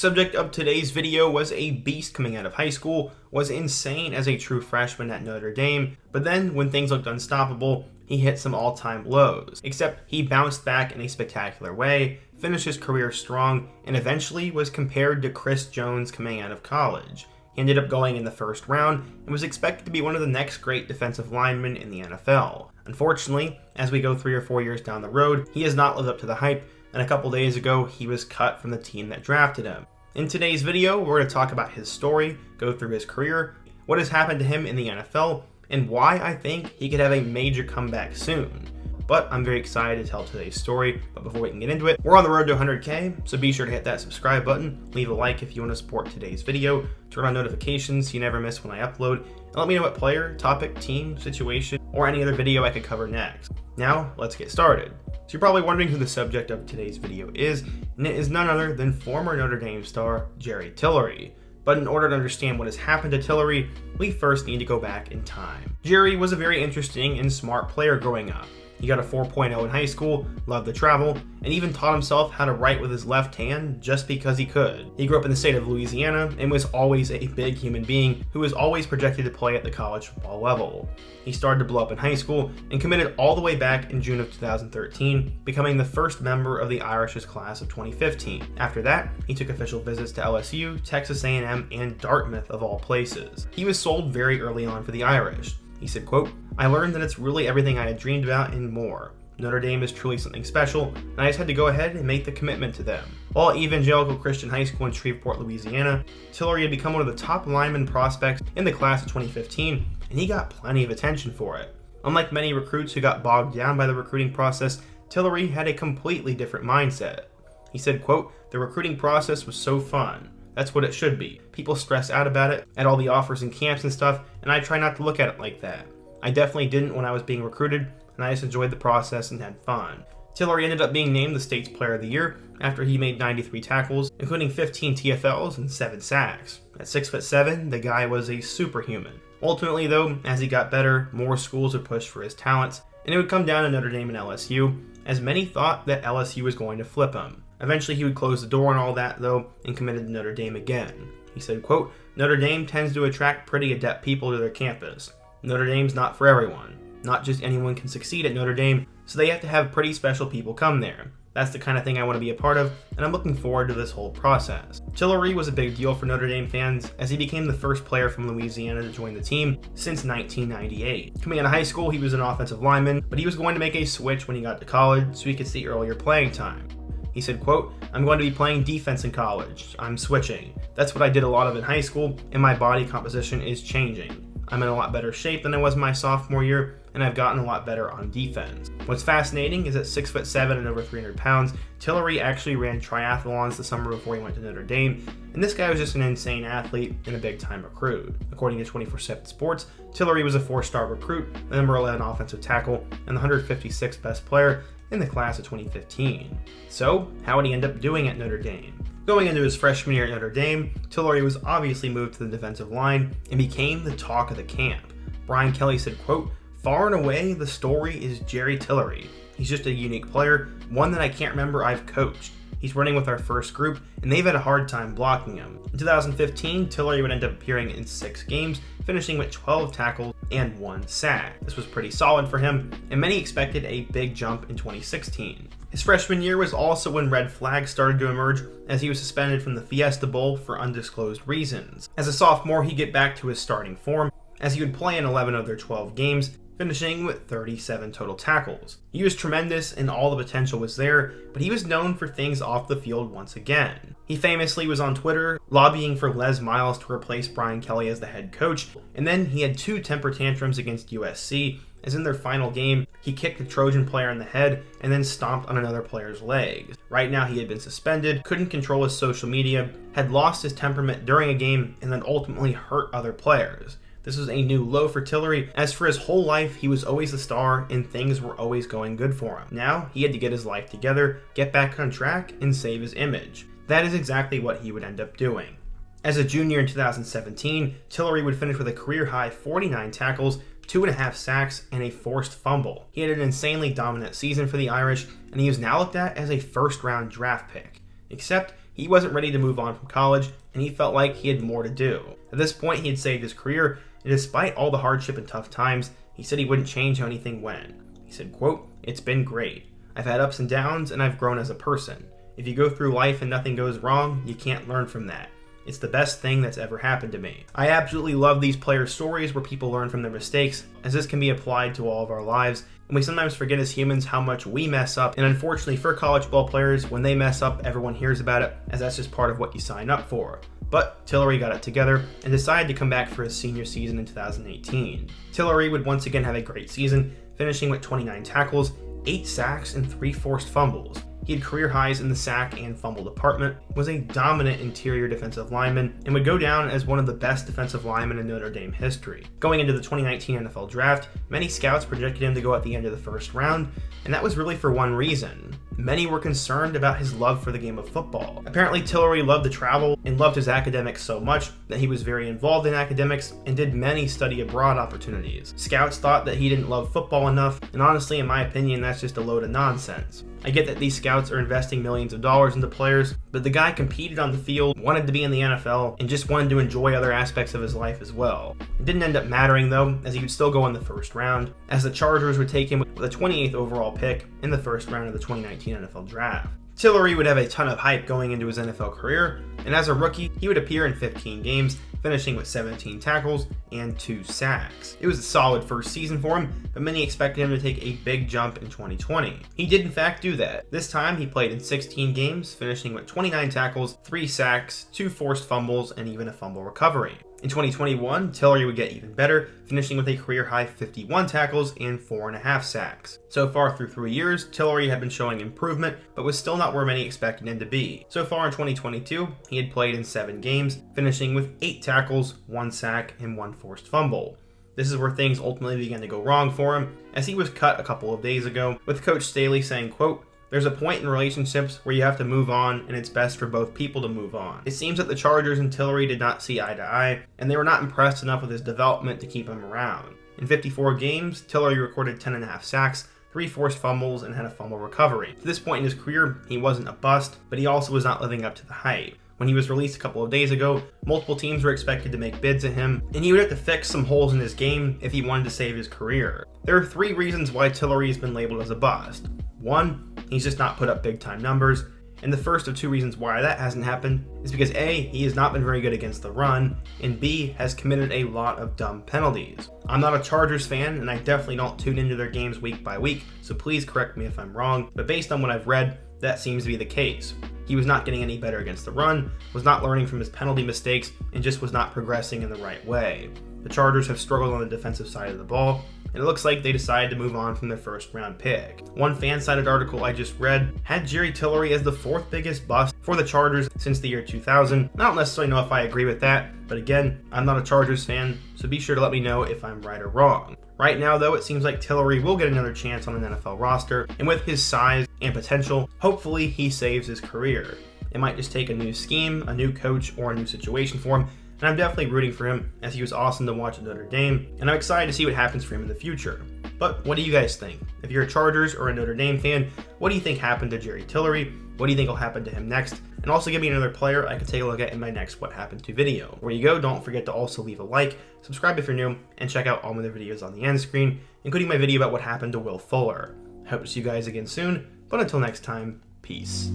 Subject of today's video was a beast coming out of high school, was insane as a true freshman at Notre Dame, but then when things looked unstoppable, he hit some all-time lows. Except he bounced back in a spectacular way, finished his career strong, and eventually was compared to Chris Jones coming out of college. He ended up going in the first round and was expected to be one of the next great defensive linemen in the NFL. Unfortunately, as we go 3 or 4 years down the road, he has not lived up to the hype, and a couple days ago, he was cut from the team that drafted him. In today's video, we're going to talk about his story, go through his career, what has happened to him in the NFL, and why I think he could have a major comeback soon. But I'm very excited to tell today's story, but before we can get into it, we're on the road to 100K, so be sure to hit that subscribe button, leave a like if you want to support today's video, turn on notifications so you never miss when I upload, and let me know what player, topic, team, situation, or any other video I could cover next. Now, let's get started. So you're probably wondering who the subject of today's video is, and it is none other than former Notre Dame star Jerry Tillery. But in order to understand what has happened to Tillery, we first need to go back in time. Jerry was a very interesting and smart player growing up. He got a 4.0 in high school, loved to travel, and even taught himself how to write with his left hand just because he could. He grew up in the state of Louisiana and was always a big human being who was always projected to play at the college football level. He started to blow up in high school and committed all the way back in June of 2013, becoming the first member of the Irish's class of 2015. After that, he took official visits to LSU, Texas A&M, and Dartmouth of all places. He was sold very early on for the Irish. He said, quote, "I learned that it's really everything I had dreamed about and more. Notre Dame is truly something special, and I just had to go ahead and make the commitment to them." While at Evangelical Christian High School in Shreveport, Louisiana, Tillery had become one of the top lineman prospects in the class of 2015, and he got plenty of attention for it. Unlike many recruits who got bogged down by the recruiting process, Tillery had a completely different mindset. He said, quote, "The recruiting process was so fun. That's what it should be. People stress out about it at all the offers and camps and stuff, and I try not to look at it like that. I definitely didn't when I was being recruited, and I just enjoyed the process and had fun." Tillery ended up being named the state's player of the year after he made 93 tackles, including 15 TFLs and 7 sacks. At 6'7", the guy was a superhuman. Ultimately though, as he got better, more schools would push for his talents, and it would come down to Notre Dame and LSU, as many thought that LSU was going to flip him. Eventually he would close the door on all that though, and committed to Notre Dame again. He said, quote, "Notre Dame tends to attract pretty adept people to their campus. Notre Dame's not for everyone. Not just anyone can succeed at Notre Dame, so they have to have pretty special people come there. That's the kind of thing I want to be a part of, and I'm looking forward to this whole process." Tillery was a big deal for Notre Dame fans, as he became the first player from Louisiana to join the team since 1998. Coming out of high school, he was an offensive lineman, but he was going to make a switch when he got to college so he could see earlier playing time. He said, quote, "I'm going to be playing defense in college. I'm switching. That's what I did a lot of in high school, and my body composition is changing. I'm in a lot better shape than I was my sophomore year, and I've gotten a lot better on defense." What's fascinating is at 6'7" and over 300 pounds, Tillery actually ran triathlons the summer before he went to Notre Dame, and this guy was just an insane athlete and a big-time recruit. According to 24/7 Sports, Tillery was a 4-star recruit, the number 11 offensive tackle, and the 156th best player in the class of 2015. So, how would he end up doing at Notre Dame? Going into his freshman year at Notre Dame, Tillery was obviously moved to the defensive line and became the talk of the camp. Brian Kelly said, quote, "Far and away, the story is Jerry Tillery. He's just a unique player, one that I can't remember I've coached. He's running with our first group, and they've had a hard time blocking him." In 2015, Tillery would end up appearing in 6 games, finishing with 12 tackles and 1 sack. This was pretty solid for him, and many expected a big jump in 2016. His freshman year was also when red flags started to emerge, as he was suspended from the Fiesta Bowl for undisclosed reasons. As a sophomore, he'd get back to his starting form, as he would play in 11 of their 12 games, finishing with 37 total tackles. He was tremendous and all the potential was there, but he was known for things off the field once again. He famously was on Twitter lobbying for Les Miles to replace Brian Kelly as the head coach, and then he had 2 temper tantrums against USC, as in their final game, he kicked a Trojan player in the head and then stomped on another player's legs. Right now he had been suspended, couldn't control his social media, had lost his temperament during a game, and then ultimately hurt other players. This was a new low for Tillery, as for his whole life he was always the star and things were always going good for him. Now he had to get his life together, get back on track, and save his image. That is exactly what he would end up doing. As a junior in 2017, Tillery would finish with a career-high 49 tackles, 2.5 sacks, and a forced fumble. He had an insanely dominant season for the Irish, and he was now looked at as a first-round draft pick. Except he wasn't ready to move on from college, and he felt like he had more to do. At this point, he had saved his career, and despite all the hardship and tough times, he said he wouldn't change how anything went. He said, quote, "It's been great. I've had ups and downs, and I've grown as a person. If you go through life and nothing goes wrong, you can't learn from that. It's the best thing that's ever happened to me." I absolutely love these player stories where people learn from their mistakes, as this can be applied to all of our lives, and we sometimes forget as humans how much we mess up, and unfortunately for college football players, when they mess up, everyone hears about it, as that's just part of what you sign up for. But Tillery got it together and decided to come back for his senior season in 2018. Tillery would once again have a great season, finishing with 29 tackles, 8 sacks, and 3 forced fumbles. He had career highs in the sack and fumble department, was a dominant interior defensive lineman, and would go down as one of the best defensive linemen in Notre Dame history. Going into the 2019 NFL Draft, many scouts projected him to go at the end of the first round, and that was really for one reason. Many were concerned about his love for the game of football. Apparently, Tillery loved to travel and loved his academics so much that he was very involved in academics and did many study abroad opportunities. Scouts thought that he didn't love football enough, and honestly, in my opinion, that's just a load of nonsense. I get that these scouts are investing millions of dollars into players, but the guy competed on the field, wanted to be in the NFL, and just wanted to enjoy other aspects of his life as well. It didn't end up mattering though, as he would still go in the first round, as the Chargers would take him with a 28th overall pick in the first round of the 2019 NFL Draft. Tillery would have a ton of hype going into his NFL career, and as a rookie, he would appear in 15 games, finishing with 17 tackles and 2 sacks. It was a solid first season for him, but many expected him to take a big jump in 2020. He did in fact do that. This time he played in 16 games, finishing with 29 tackles, 3 sacks, 2 forced fumbles, and even a fumble recovery. In 2021, Tillery would get even better, finishing with a career-high 51 tackles and 4.5 sacks. So far through 3 years, Tillery had been showing improvement, but was still not where many expected him to be. So far in 2022, he had played in 7 games, finishing with 8 tackles, 1 sack, and 1 forced fumble. This is where things ultimately began to go wrong for him, as he was cut a couple of days ago, with Coach Staley saying, quote, "There's a point in relationships where you have to move on, and it's best for both people to move on." It seems that the Chargers and Tillery did not see eye to eye, and they were not impressed enough with his development to keep him around. In 54 games, Tillery recorded 10.5 sacks, 3 forced fumbles, and had a fumble recovery. To this point in his career, he wasn't a bust, but he also was not living up to the hype. When he was released a couple of days ago, multiple teams were expected to make bids at him, and he would have to fix some holes in his game if he wanted to save his career. There are 3 reasons why Tillery has been labeled as a bust. 1, he's just not put up big time numbers, and the first of 2 reasons why that hasn't happened is because A, he has not been very good against the run, and B, has committed a lot of dumb penalties. I'm not a Chargers fan, and I definitely don't tune into their games week by week, so please correct me if I'm wrong, but based on what I've read, that seems to be the case. He was not getting any better against the run, was not learning from his penalty mistakes, and just was not progressing in the right way. The Chargers have struggled on the defensive side of the ball, and it looks like they decided to move on from their first round pick. One fan-sided article I just read had Jerry Tillery as the 4th biggest bust for the Chargers since the year 2000. I don't necessarily know if I agree with that, but again, I'm not a Chargers fan, so be sure to let me know if I'm right or wrong. Right now though, it seems like Tillery will get another chance on an NFL roster, and with his size and potential, hopefully he saves his career. It might just take a new scheme, a new coach, or a new situation for him, and I'm definitely rooting for him as he was awesome to watch at Notre Dame, and I'm excited to see what happens for him in the future. But what do you guys think? If you're a Chargers or a Notre Dame fan, what do you think happened to Jerry Tillery? What do you think will happen to him next? And also give me another player I can take a look at in my next What Happened To video. Where you go, don't forget to also leave a like, subscribe if you're new, and check out all my other videos on the end screen, including my video about what happened to Will Fuller. I hope to see you guys again soon, but until next time, peace.